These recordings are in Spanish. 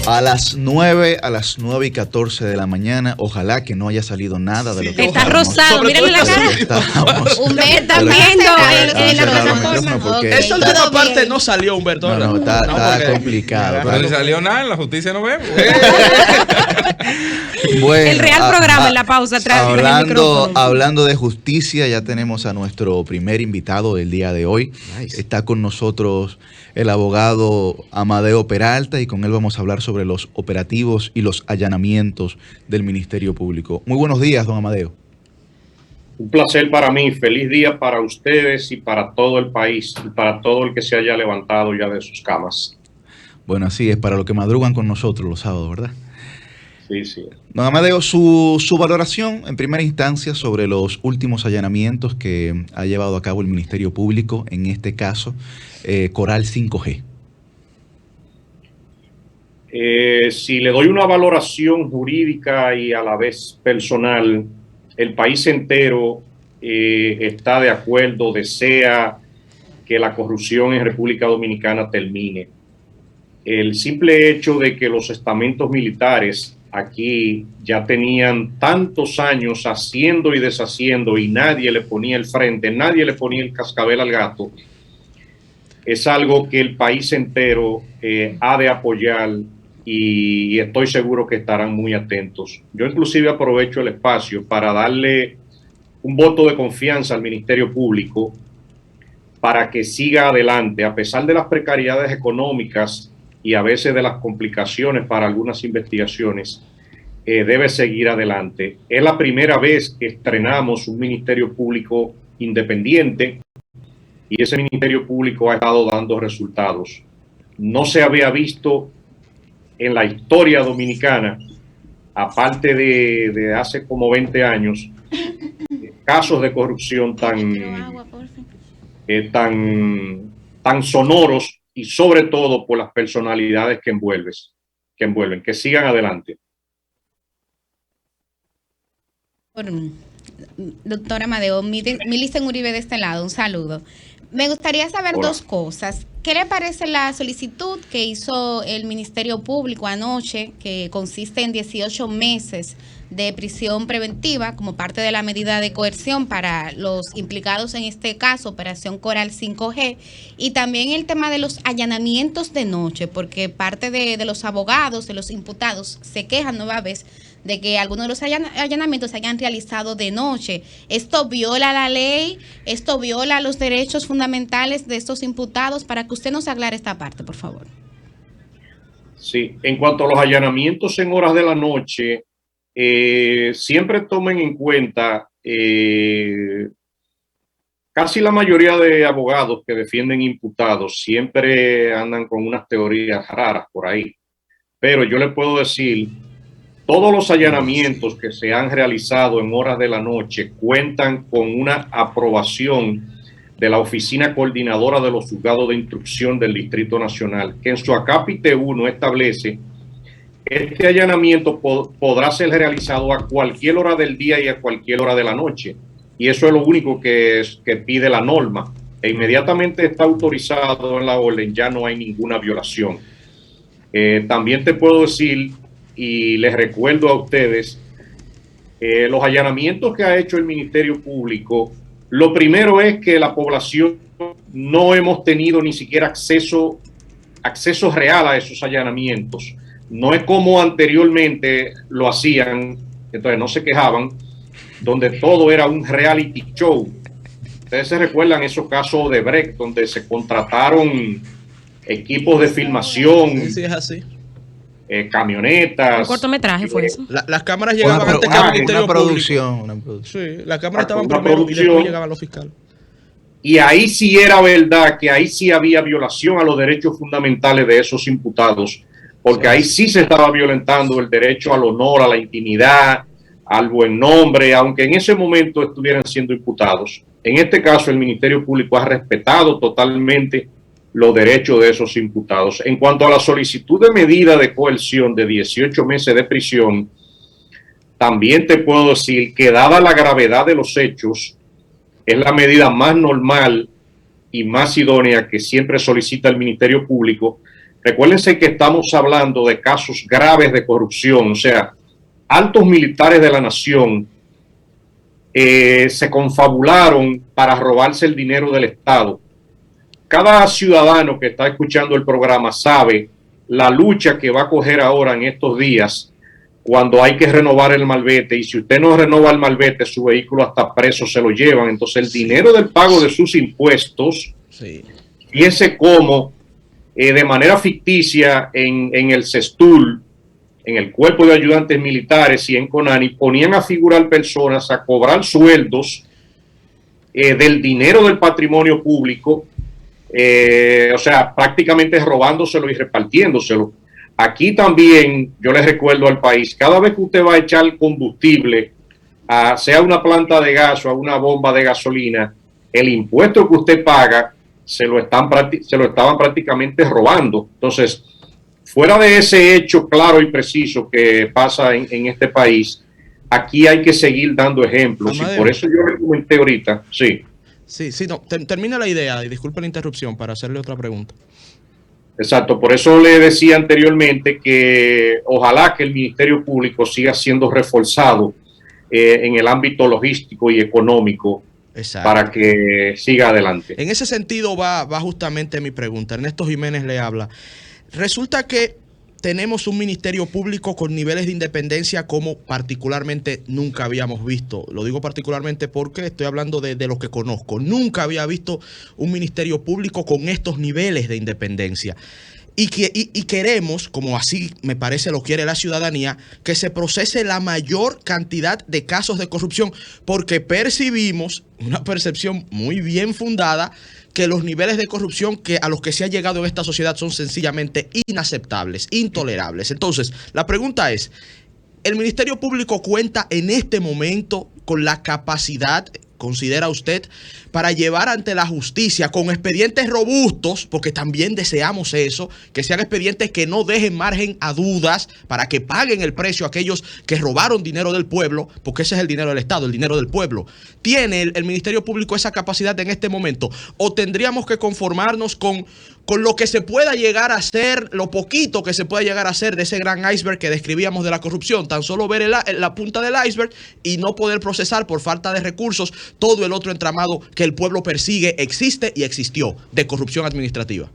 A las 9:14 de la mañana, ojalá que no haya salido nada de lo que está rosado, mírale la cara. Humberto está viendo en la plataforma. Esa última parte no salió, Humberto. No, está complicado. Pero ni salió nada, en la justicia no vemos. Bueno, el real programa en la pausa atrás. Hablando de justicia, ya tenemos a nuestro primer invitado del día de hoy. Nice. Está con nosotros el abogado Amadeo Peralta y con él vamos a hablar sobre los operativos y los allanamientos del Ministerio Público. Muy buenos días, don Amadeo. Un placer para mí, feliz día para ustedes y para todo el país y para todo el que se haya levantado ya de sus camas. Bueno, así es, para los que madrugan con nosotros los sábados, ¿verdad? Sí. Don Amadeo, su valoración en primera instancia sobre los últimos allanamientos que ha llevado a cabo el Ministerio Público, en este caso, Coral 5G. Si le doy una valoración jurídica y a la vez personal, el país entero está de acuerdo, desea que la corrupción en República Dominicana termine. El simple hecho de que los estamentos militares aquí ya tenían tantos años haciendo y deshaciendo y nadie le ponía el frente, nadie le ponía el cascabel al gato, es algo que el país entero ha de apoyar y estoy seguro que estarán muy atentos. Yo inclusive aprovecho el espacio para darle un voto de confianza al Ministerio Público para que siga adelante, a pesar de las precariedades económicas y a veces de las complicaciones para algunas investigaciones, debe seguir adelante. Es la primera vez que estrenamos un Ministerio Público independiente y ese Ministerio Público ha estado dando resultados. No se había visto en la historia dominicana, aparte de hace como 20 años, casos de corrupción tan sonoros y sobre todo por las personalidades que envuelven. Que sigan adelante. Doctora Amadeo, Milicen Uribe de este lado, un saludo. Me gustaría saber dos cosas. ¿Qué le parece la solicitud que hizo el Ministerio Público anoche, que consiste en 18 meses de prisión preventiva como parte de la medida de coerción para los implicados en este caso, Operación Coral 5G, y también el tema de los allanamientos de noche, porque parte de los abogados, de los imputados, se quejan nueva vez de que algunos de los allanamientos se hayan realizado de noche? ¿Esto viola la ley? ¿Esto viola los derechos fundamentales de estos imputados? Para que usted nos aclare esta parte, por favor. Sí, en cuanto a los allanamientos en horas de la noche, siempre tomen en cuenta, casi la mayoría de abogados que defienden imputados siempre andan con unas teorías raras por ahí, pero yo le puedo decir, todos los allanamientos que se han realizado en horas de la noche cuentan con una aprobación de la Oficina Coordinadora de los Juzgados de Instrucción del Distrito Nacional, que en su acápite 1 establece este allanamiento podrá ser realizado a cualquier hora del día y a cualquier hora de la noche. Y eso es lo único que pide la norma. E inmediatamente está autorizado en la orden, ya no hay ninguna violación. También te puedo decir, y les recuerdo a ustedes, los allanamientos que ha hecho el Ministerio Público, lo primero es que la población no hemos tenido ni siquiera acceso real a esos allanamientos. No es como anteriormente lo hacían, entonces no se quejaban, donde todo era un reality show. Ustedes se recuerdan esos casos de Brecht, donde se contrataron equipos de filmación. Sí, es así. Camionetas. Un cortometraje fue eso. Las cámaras llegaban antes que el Ministerio Público. Una producción. Sí, las cámaras estaban primero y después llegaban los fiscales. Y ahí sí era verdad que ahí sí había violación a los derechos fundamentales de esos imputados, porque ahí sí se estaba violentando el derecho al honor, a la intimidad, al buen nombre, aunque en ese momento estuvieran siendo imputados. En este caso, el Ministerio Público ha respetado totalmente los derechos de esos imputados. En cuanto a la solicitud de medida de coerción de 18 meses de prisión, también te puedo decir que dada la gravedad de los hechos, es la medida más normal y más idónea que siempre solicita el Ministerio Público, Recuérdense que estamos hablando de casos graves de corrupción, o sea, altos militares de la nación se confabularon para robarse el dinero del Estado. Cada ciudadano que está escuchando el programa sabe la lucha que va a coger ahora en estos días cuando hay que renovar el malvete, y si usted no renova el malvete, su vehículo hasta preso se lo llevan. Entonces el dinero del pago de sus impuestos, fíjese cómo de manera ficticia en el CESTUL, en el Cuerpo de Ayudantes Militares y en CONANI, ponían a figurar personas a cobrar sueldos del dinero del patrimonio público, o sea, prácticamente robándoselo y repartiéndoselo. Aquí también yo les recuerdo al país, cada vez que usted va a echar combustible, sea una planta de gas o a una bomba de gasolina, el impuesto que usted paga se lo estaban prácticamente robando. Entonces, fuera de ese hecho claro y preciso que pasa en este país, aquí hay que seguir dando ejemplos. Amadeo. Y por eso yo le comenté ahorita, sí. Sí, no, termina la idea y disculpe la interrupción para hacerle otra pregunta. Exacto, por eso le decía anteriormente que ojalá que el Ministerio Público siga siendo reforzado en el ámbito logístico y económico. Exacto. Para que siga adelante. En ese sentido va justamente mi pregunta. Ernesto Jiménez le habla. Resulta que tenemos un ministerio público con niveles de independencia como particularmente nunca habíamos visto. Lo digo particularmente porque estoy hablando de lo que conozco. Nunca había visto un ministerio público con estos niveles de independencia. Y queremos, como así me parece lo quiere la ciudadanía, que se procese la mayor cantidad de casos de corrupción, porque percibimos una percepción muy bien fundada que los niveles de corrupción a los que se ha llegado en esta sociedad son sencillamente inaceptables, intolerables. Entonces, la pregunta es, ¿el Ministerio Público cuenta en este momento con la capacidad, considera usted, para llevar ante la justicia con expedientes robustos, porque también deseamos eso, que sean expedientes que no dejen margen a dudas para que paguen el precio a aquellos que robaron dinero del pueblo, porque ese es el dinero del Estado, el dinero del pueblo? ¿Tiene el Ministerio Público esa capacidad en este momento? ¿O tendríamos que conformarnos con lo que se pueda llegar a hacer, lo poquito que se pueda llegar a hacer de ese gran iceberg que describíamos de la corrupción? Tan solo ver la punta del iceberg y no poder procesar por falta de recursos todo el otro entramado que el pueblo persigue, existe y existió, de corrupción administrativa.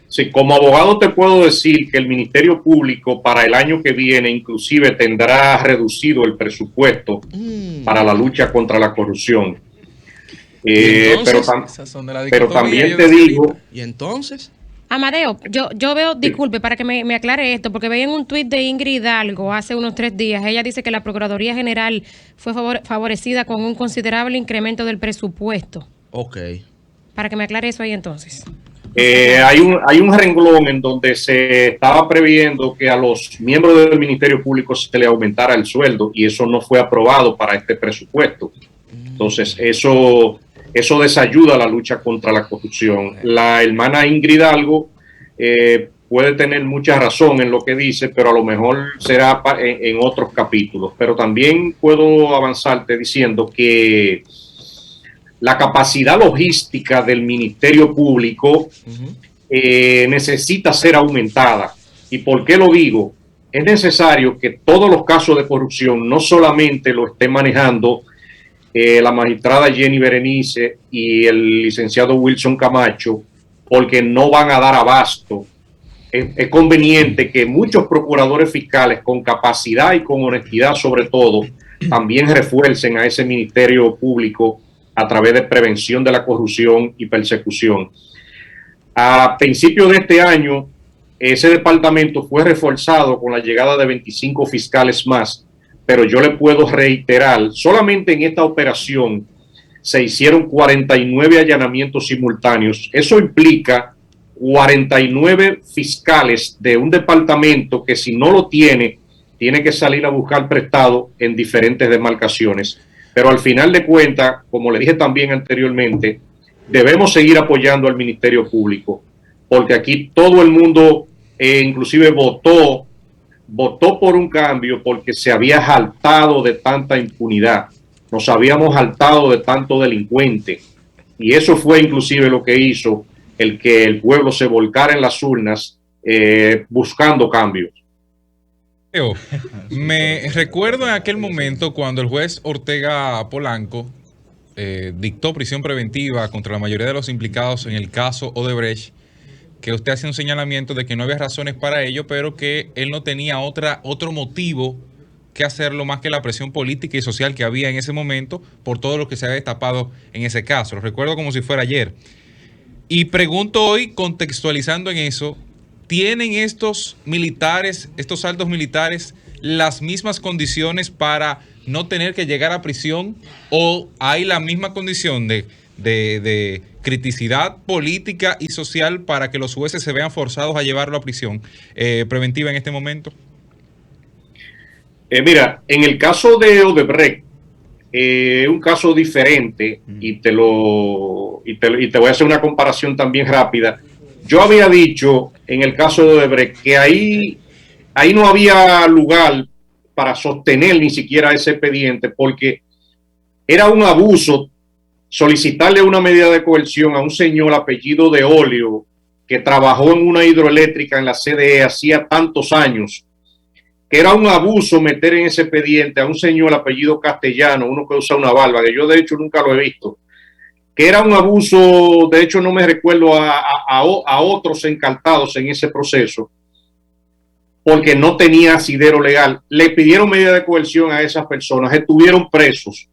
Sí, como abogado te puedo decir que el Ministerio Público para el año que viene inclusive tendrá reducido el presupuesto para la lucha contra la corrupción. Pero también te digo... ¿Y entonces? Amadeo, yo veo, disculpe, para que me aclare esto, porque veía en un tuit de Ingrid Hidalgo hace unos 3 días, ella dice que la Procuraduría General fue favorecida con un considerable incremento del presupuesto. Ok. Para que me aclare eso ahí entonces. Hay un renglón en donde se estaba previendo que a los miembros del Ministerio Público se le aumentara el sueldo y eso no fue aprobado para este presupuesto. Entonces, eso desayuda a la lucha contra la corrupción. La hermana Ingrid Hidalgo puede tener mucha razón en lo que dice, pero a lo mejor será en otros capítulos. Pero también puedo avanzarte diciendo que la capacidad logística del Ministerio Público necesita ser aumentada. ¿Y por qué lo digo? Es necesario que todos los casos de corrupción no solamente lo esté manejando la magistrada Jenny Berenice y el licenciado Wilson Camacho, porque no van a dar abasto. Es conveniente que muchos procuradores fiscales con capacidad y con honestidad sobre todo, también refuercen a ese Ministerio Público a través de prevención de la corrupción y persecución. A principios de este año, ese departamento fue reforzado con la llegada de 25 fiscales más, pero yo le puedo reiterar, solamente en esta operación se hicieron 49 allanamientos simultáneos. Eso implica 49 fiscales de un departamento que si no lo tiene que salir a buscar prestado en diferentes demarcaciones. Pero al final de cuentas, como le dije también anteriormente, debemos seguir apoyando al Ministerio Público, porque aquí todo el mundo inclusive votó por un cambio porque se había hartado de tanta impunidad, nos habíamos hartado de tanto delincuente, y eso fue inclusive lo que hizo el que el pueblo se volcara en las urnas buscando cambios. Me recuerdo en aquel momento cuando el juez Ortega Polanco dictó prisión preventiva contra la mayoría de los implicados en el caso Odebrecht, que usted hace un señalamiento de que no había razones para ello, pero que él no tenía otro motivo que hacerlo más que la presión política y social que había en ese momento por todo lo que se había destapado en ese caso. Lo recuerdo como si fuera ayer. Y pregunto hoy, contextualizando en eso, ¿tienen estos militares, estos altos militares, las mismas condiciones para no tener que llegar a prisión, o hay la misma condición de criticidad política y social para que los jueces se vean forzados a llevarlo a prisión preventiva en este momento? Mira, en el caso de Odebrecht, un caso diferente, y te voy a hacer una comparación también rápida. Yo había dicho en el caso de Odebrecht que ahí no había lugar para sostener ni siquiera ese expediente, porque era un abuso solicitarle una medida de coerción a un señor apellido de Olio que trabajó en una hidroeléctrica en la CDE hacía tantos años, que era un abuso meter en ese expediente a un señor apellido Castellano, uno que usa una barba, que yo de hecho nunca lo he visto, que era un abuso. De hecho no me recuerdo a otros encartados en ese proceso, porque no tenía asidero legal. Le pidieron medida de coerción a esas personas, estuvieron presos.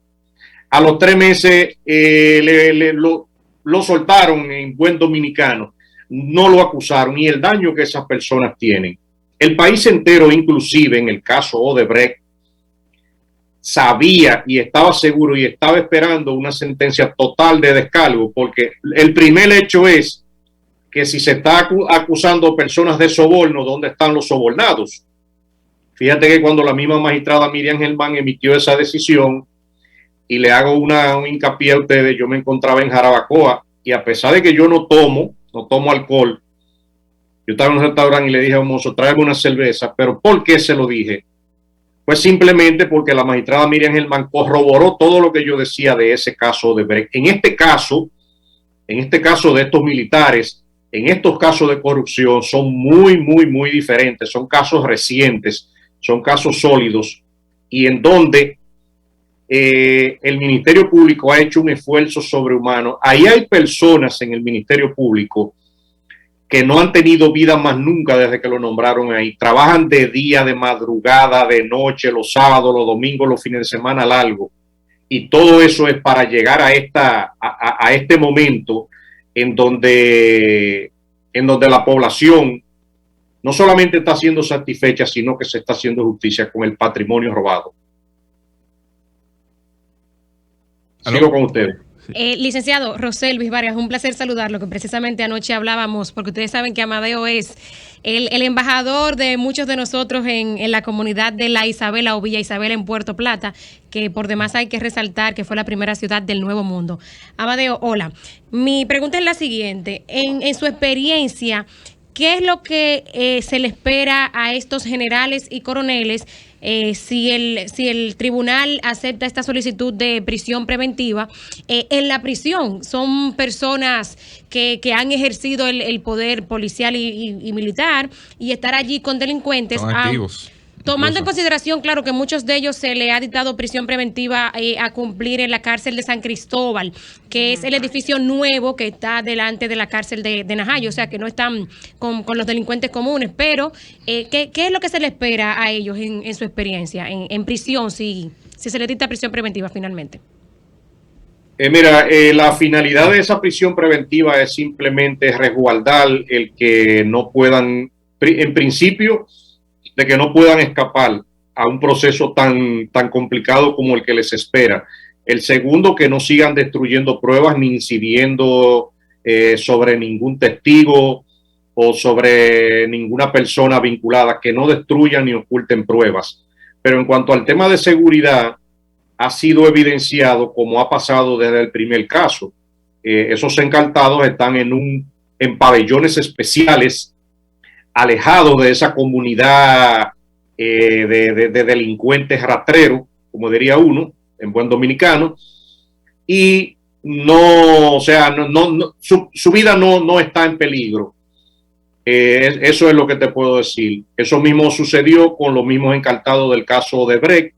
A los 3 meses lo soltaron en buen dominicano, no lo acusaron, y el daño que esas personas tienen. El país entero, inclusive en el caso Odebrecht, sabía y estaba seguro y estaba esperando una sentencia total de descargo, porque el primer hecho es que si se está acusando personas de soborno, ¿dónde están los sobornados? Fíjate que cuando la misma magistrada Miriam Germán emitió esa decisión, y le hago un hincapié a ustedes, yo me encontraba en Jarabacoa, y a pesar de que yo no tomo alcohol, yo estaba en un restaurante y le dije a un mozo, tráeme una cerveza. ¿Pero por qué se lo dije? Pues simplemente porque la magistrada Miriam Germán corroboró todo lo que yo decía de ese caso de Brecht. En este caso de estos militares, en estos casos de corrupción son muy, muy, muy diferentes. Son casos recientes, son casos sólidos, y en donde el Ministerio Público ha hecho un esfuerzo sobrehumano. Ahí hay personas en el Ministerio Público que no han tenido vida más nunca desde que lo nombraron ahí. Trabajan de día, de madrugada, de noche, los sábados, los domingos, los fines de semana largos. Y todo eso es para llegar a este momento en donde la población no solamente está siendo satisfecha, sino que se está haciendo justicia con el patrimonio robado. Sigo con ustedes. Licenciado Roselvis Vargas, un placer saludarlo, que precisamente anoche hablábamos, porque ustedes saben que Amadeo es el embajador de muchos de nosotros en la comunidad de La Isabela o Villa Isabela en Puerto Plata, que por demás hay que resaltar que fue la primera ciudad del Nuevo Mundo. Amadeo, hola. Mi pregunta es la siguiente. En su experiencia, ¿qué es lo que se le espera a estos generales y coroneles si el tribunal acepta esta solicitud de prisión preventiva en la prisión? Son personas que han ejercido el poder policial y militar, y estar allí con delincuentes. Son activos. Tomando en consideración, claro, que muchos de ellos se le ha dictado prisión preventiva a cumplir en la cárcel de San Cristóbal, que es el edificio nuevo que está delante de la cárcel de Najayo, o sea que no están con los delincuentes comunes. Pero, ¿qué es lo que se le espera a ellos en su experiencia en prisión, si se les dicta prisión preventiva finalmente? Mira, la finalidad de esa prisión preventiva es simplemente resguardar el que no puedan, en principio, de que no puedan escapar a un proceso tan complicado como el que les espera. El segundo, que no sigan destruyendo pruebas ni incidiendo sobre ningún testigo o sobre ninguna persona vinculada, que no destruyan ni oculten pruebas. Pero en cuanto al tema de seguridad, ha sido evidenciado, como ha pasado desde el primer caso. Esos encartados están en pabellones especiales, alejados de esa comunidad de delincuentes rastreros, como diría uno, en buen dominicano, y no, o sea, su vida no está en peligro. Eso es lo que te puedo decir. Eso mismo sucedió con los mismos encartados del caso de Brecht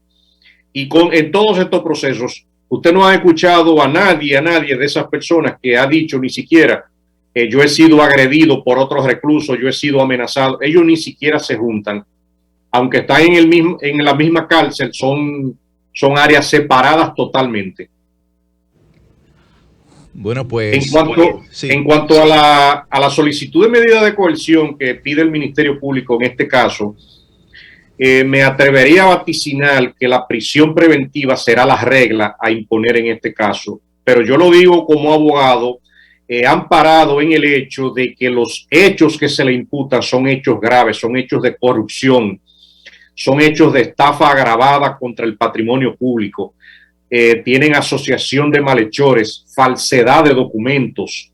y en todos estos procesos. Usted no ha escuchado a nadie de esas personas que ha dicho ni siquiera yo he sido agredido por otros reclusos, yo he sido amenazado. Ellos ni siquiera se juntan. Aunque están en la misma cárcel, son áreas separadas totalmente. Bueno, pues en cuanto a la solicitud de medida de coerción que pide el Ministerio Público en este caso, me atrevería a vaticinar que la prisión preventiva será la regla a imponer en este caso, pero yo lo digo como abogado, amparado en el hecho de que los hechos que se le imputan son hechos graves, son hechos de corrupción, son hechos de estafa agravada contra el patrimonio público. Tienen asociación de malhechores, falsedad de documentos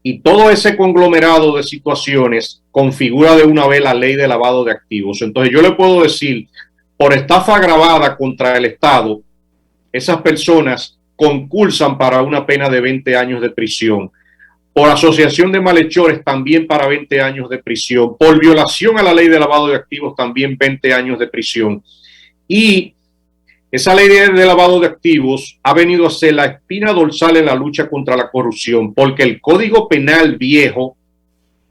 y todo ese conglomerado de situaciones configura de una vez la ley de lavado de activos. Entonces yo le puedo decir, por estafa agravada contra el Estado, esas personas concursan para una pena de 20 años de prisión. Por asociación de malhechores también para 20 años de prisión. Por violación a la ley de lavado de activos también 20 años de prisión. Y esa ley de lavado de activos ha venido a ser la espina dorsal en la lucha contra la corrupción, porque el Código Penal viejo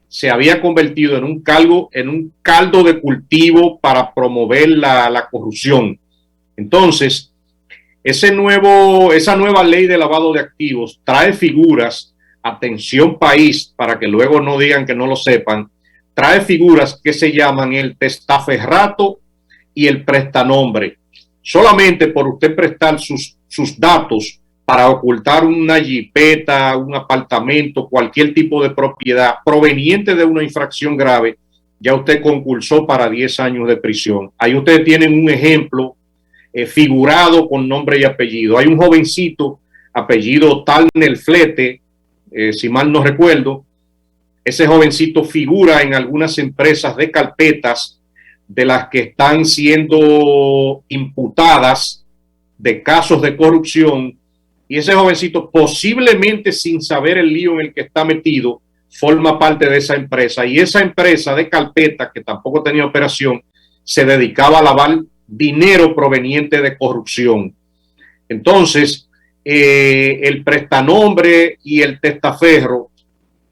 se había convertido en un caldo de cultivo para promover la corrupción. Entonces, esa nueva ley de lavado de activos trae figuras, atención país, para que luego no digan que no lo sepan, trae figuras que se llaman el testaferrato y el prestanombre. Solamente por usted prestar sus datos para ocultar una jipeta, un apartamento, cualquier tipo de propiedad proveniente de una infracción grave, ya usted concursó para 10 años de prisión. Ahí ustedes tienen un ejemplo figurado con nombre y apellido. Hay un jovencito, apellido Talnel Flete, si mal no recuerdo. Ese jovencito figura en algunas empresas de carpetas de las que están siendo imputadas de casos de corrupción, y ese jovencito posiblemente sin saber el lío en el que está metido, forma parte de esa empresa, y esa empresa de carpetas, que tampoco tenía operación, se dedicaba a lavar dinero proveniente de corrupción. Entonces, el prestanombre y el testaferro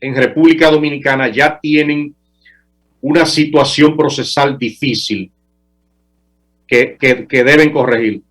en República Dominicana ya tienen una situación procesal difícil que deben corregir.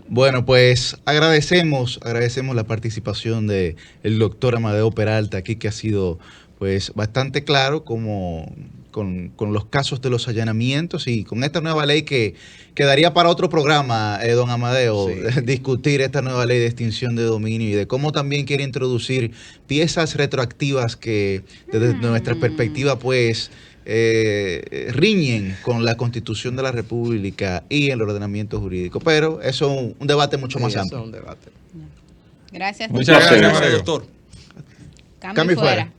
Bueno, pues agradecemos la participación de el doctor Amadeo Peralta aquí, que ha sido pues bastante claro como con los casos de los allanamientos y con esta nueva ley que quedaría para otro programa, don Amadeo, sí, discutir esta nueva ley de extinción de dominio y de cómo también quiere introducir piezas retroactivas que desde nuestra perspectiva pues riñen con la Constitución de la República y el ordenamiento jurídico, pero eso es un debate mucho más amplio. Es un debate. Gracias. Muchas gracias, doctor. Cambio fuera.